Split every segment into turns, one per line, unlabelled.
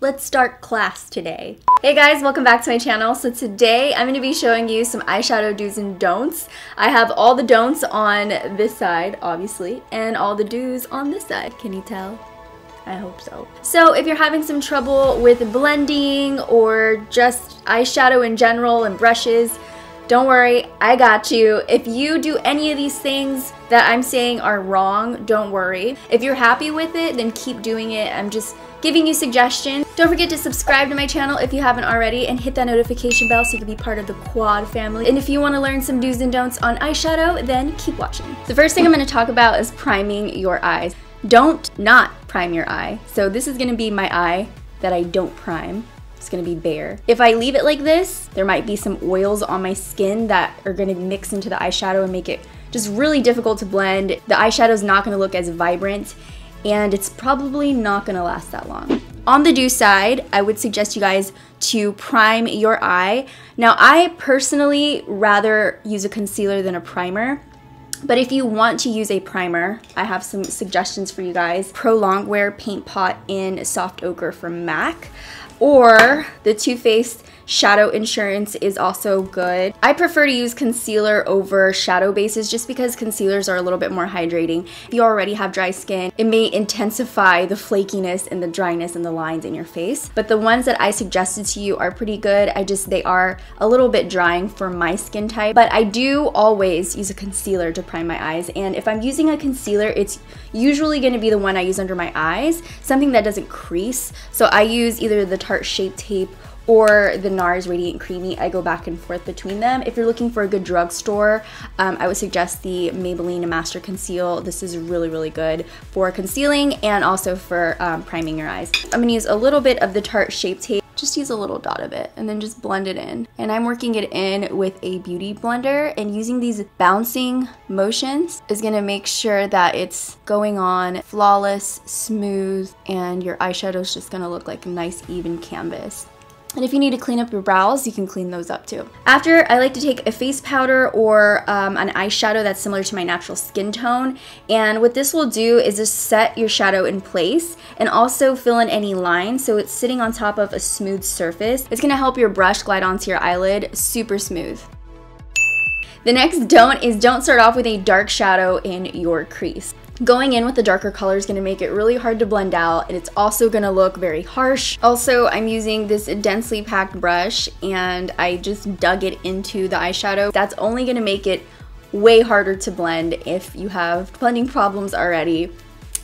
Let's start class today. Hey guys, welcome back to my channel. So today I'm going to be showing you some eyeshadow do's and don'ts. I have all the don'ts on this side, obviously, and all the do's on this side. Can you tell? I hope so. So if you're having some trouble with blending or just eyeshadow in general and brushes, don't worry, I got you. If you do any of these things that I'm saying are wrong, don't worry. If you're happy with it, then keep doing it. I'm just giving you suggestions. Don't forget to subscribe to my channel if you haven't already and hit that notification bell so you can be part of the quad family. And if you want to learn some do's and don'ts on eyeshadow, then keep watching. The first thing I'm going to talk about is priming your eyes. Don't not prime your eye. So this is going to be my eye that I don't prime. It's gonna be bare. If I leave it like this, there might be some oils on my skin that are gonna mix into the eyeshadow and make it just really difficult to blend. The eyeshadow is not gonna look as vibrant and it's probably not gonna last that long. On the do side, I would suggest you guys to prime your eye. Now, I personally rather use a concealer than a primer. But if you want to use a primer, I have some suggestions for you guys. Pro Longwear Paint Pot in Soft Ochre from MAC. Or the Too Faced Shadow Insurance is also good. I prefer to use concealer over shadow bases just because concealers are a little bit more hydrating. If you already have dry skin, it may intensify the flakiness and the dryness and the lines in your face. But the ones that I suggested to you are pretty good. They are a little bit drying for my skin type. But I do always use a concealer to prime my eyes. And if I'm using a concealer, it's usually going to be the one I use under my eyes, something that doesn't crease. So I use either the Tarte Shape Tape or the Nars Radiant Creamy. I go back and forth between them. If you're looking for a good drugstore, I would suggest the Maybelline Master Conceal. This is really, really good for concealing and also for priming your eyes. I'm gonna use a little bit of the Tarte Shape Tape. Just use a little dot of it and then just blend it in. And I'm working it in with a beauty blender, and using these bouncing motions is gonna make sure that it's going on flawless, smooth, and your eyeshadow is just gonna look like a nice even canvas. And if you need to clean up your brows, you can clean those up too. After, I like to take a face powder or an eyeshadow that's similar to my natural skin tone. And what this will do is just set your shadow in place and also fill in any lines so it's sitting on top of a smooth surface. It's gonna help your brush glide onto your eyelid super smooth. The next don't is don't start off with a dark shadow in your crease. Going in with the darker color is going to make it really hard to blend out, and it's also going to look very harsh. Also, I'm using this densely packed brush and I just dug it into the eyeshadow. That's only going to make it way harder to blend. If you have blending problems already,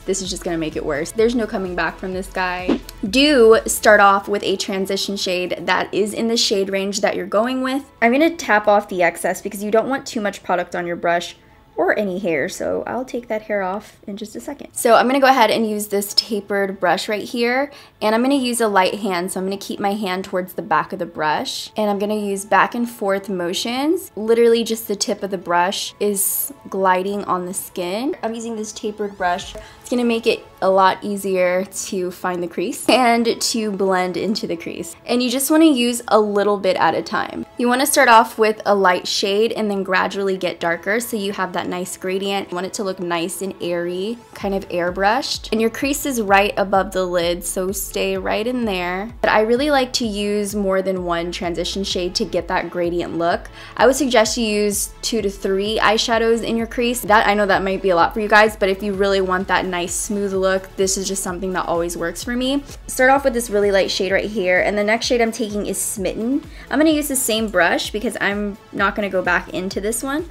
this is just going to make it worse. There's no coming back from this guy. Do start off with a transition shade that is in the shade range that you're going with. I'm going to tap off the excess because you don't want too much product on your brush or any hair, so I'll take that hair off in just a second. So I'm gonna go ahead and use this tapered brush right here, and I'm gonna use a light hand, so I'm gonna keep my hand towards the back of the brush, and I'm gonna use back and forth motions. Literally just the tip of the brush is gliding on the skin. I'm using this tapered brush. It's gonna make it a lot easier to find the crease and to blend into the crease. And you just wanna use a little bit at a time. You wanna start off with a light shade and then gradually get darker so you have that nice gradient. You want it to look nice and airy, kind of airbrushed. And your crease is right above the lid, so stay right in there. But I really like to use more than one transition shade to get that gradient look. I would suggest you use 2 to 3 eyeshadows in your crease. I know that might be a lot for you guys, but if you really want that nice smooth look, this is just something that always works for me. Start off with this really light shade right here, and the next shade I'm taking is Smitten. I'm gonna use the same brush because I'm not gonna go back into this one.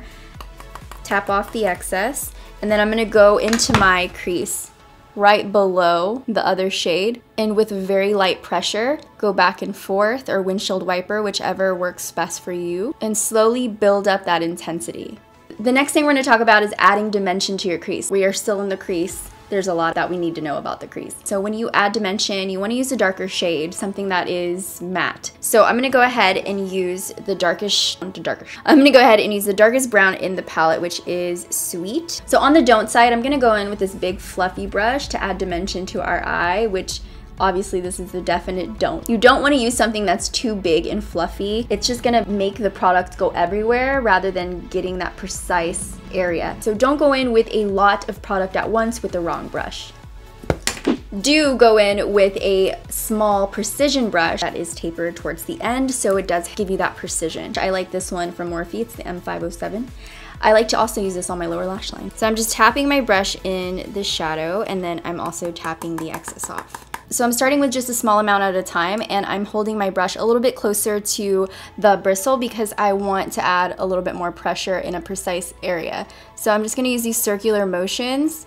Tap off the excess, and then I'm gonna go into my crease right below the other shade, and with very light pressure, go back and forth, or windshield wiper, whichever works best for you, and slowly build up that intensity. The next thing we're gonna talk about is adding dimension to your crease. We are still in the crease. There's a lot that we need to know about the crease. So when you add dimension, you want to use a darker shade, something that is matte. So I'm going to go ahead and use the darkest brown in the palette, which is Sweet. So on the don't side, I'm going to go in with this big fluffy brush to add dimension to our eye, which obviously this is the definite don't. You don't want to use something that's too big and fluffy. It's just gonna make the product go everywhere rather than getting that precise area. So don't go in with a lot of product at once with the wrong brush. do go in with a small precision brush that is tapered towards the end, so it does give you that precision. I like this one from Morphe, it's the M507. I like to also use this on my lower lash line. So I'm just tapping my brush in the shadow, and then I'm also tapping the excess off. So I'm starting with just a small amount at a time, and I'm holding my brush a little bit closer to the bristle because I want to add a little bit more pressure in a precise area. So I'm just gonna use these circular motions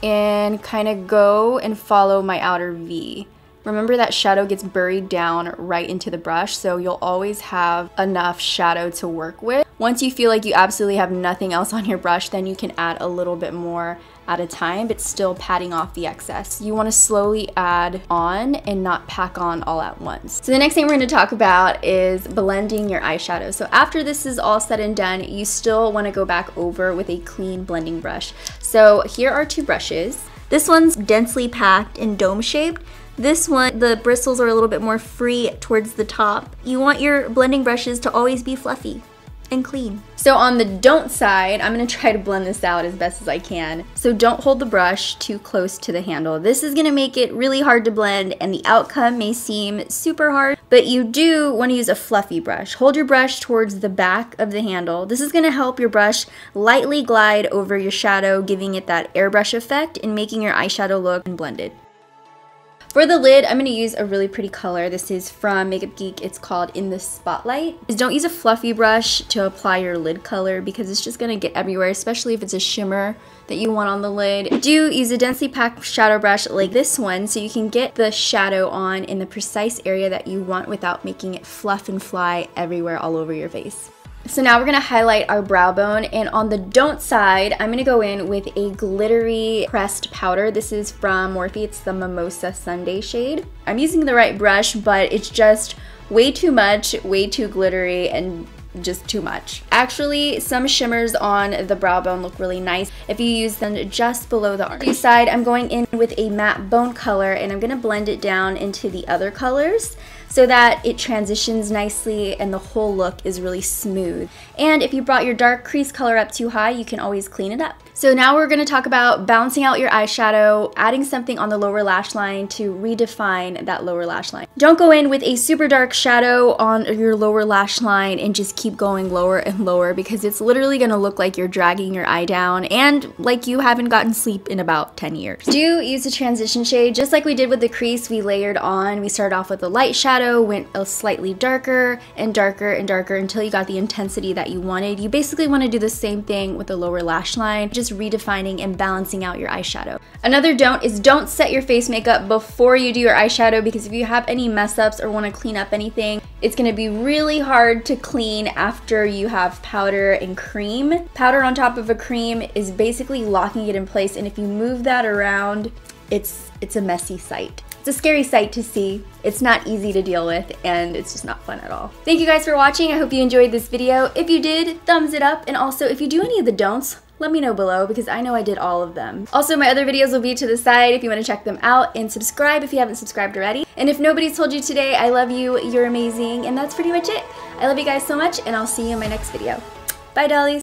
and kind of go and follow my outer V. Remember that shadow gets buried down right into the brush, so you'll always have enough shadow to work with. Once you feel like you absolutely have nothing else on your brush, then you can add a little bit more at a time, but still patting off the excess. You want to slowly add on and not pack on all at once. So the next thing we're going to talk about is blending your eyeshadow. So after this is all said and done, you still want to go back over with a clean blending brush. So here are two brushes. This one's densely packed and dome shaped. This one, the bristles are a little bit more free towards the top. You want your blending brushes to always be fluffy and clean. So on the don't side, I'm gonna try to blend this out as best as I can. So don't hold the brush too close to the handle. This is gonna make it really hard to blend, and the outcome may seem super hard, but you do wanna use a fluffy brush. Hold your brush towards the back of the handle. This is gonna help your brush lightly glide over your shadow, giving it that airbrush effect and making your eyeshadow look blended. For the lid, I'm going to use a really pretty color. This is from Makeup Geek. It's called In the Spotlight. Don't use a fluffy brush to apply your lid color because it's just going to get everywhere, especially if it's a shimmer that you want on the lid. Do use a densely packed shadow brush like this one so you can get the shadow on in the precise area that you want without making it fluff and fly everywhere all over your face. So now we're gonna highlight our brow bone, and on the don't side, I'm gonna go in with a glittery pressed powder. This is from Morphe, it's the Mimosa Sunday shade. I'm using the right brush, but it's just way too much, way too glittery, and just too much. Actually, some shimmers on the brow bone look really nice if you use them just below the arch. Side, I'm going in with a matte bone color, and I'm gonna blend it down into the other colors so that it transitions nicely and the whole look is really smooth. And if you brought your dark crease color up too high, you can always clean it up. So now we're gonna talk about balancing out your eyeshadow, adding something on the lower lash line to redefine that lower lash line. Don't go in with a super dark shadow on your lower lash line and just keep going lower and lower because it's literally gonna look like you're dragging your eye down and like you haven't gotten sleep in about 10 years. Do use a transition shade. Just like we did with the crease, we layered on. We started off with a light shadow, went a slightly darker and darker and darker until you got the intensity that you wanted. You basically wanna do the same thing with the lower lash line, just redefining and balancing out your eyeshadow. Another don't is don't set your face makeup before you do your eyeshadow because if you have any mess ups or want to clean up anything, it's going to be really hard to clean after you have powder and cream. Powder on top of a cream is basically locking it in place, and if you move that around, it's a messy sight. It's a scary sight to see. It's not easy to deal with, and it's just not fun at all. Thank you guys for watching. I hope you enjoyed this video. If you did, thumbs it up, and also if you do any of the don'ts, let me know below because I know I did all of them. Also, my other videos will be to the side if you want to check them out, and subscribe if you haven't subscribed already. And if nobody's told you today, I love you, you're amazing, and that's pretty much it. I love you guys so much, and I'll see you in my next video. Bye, dollies.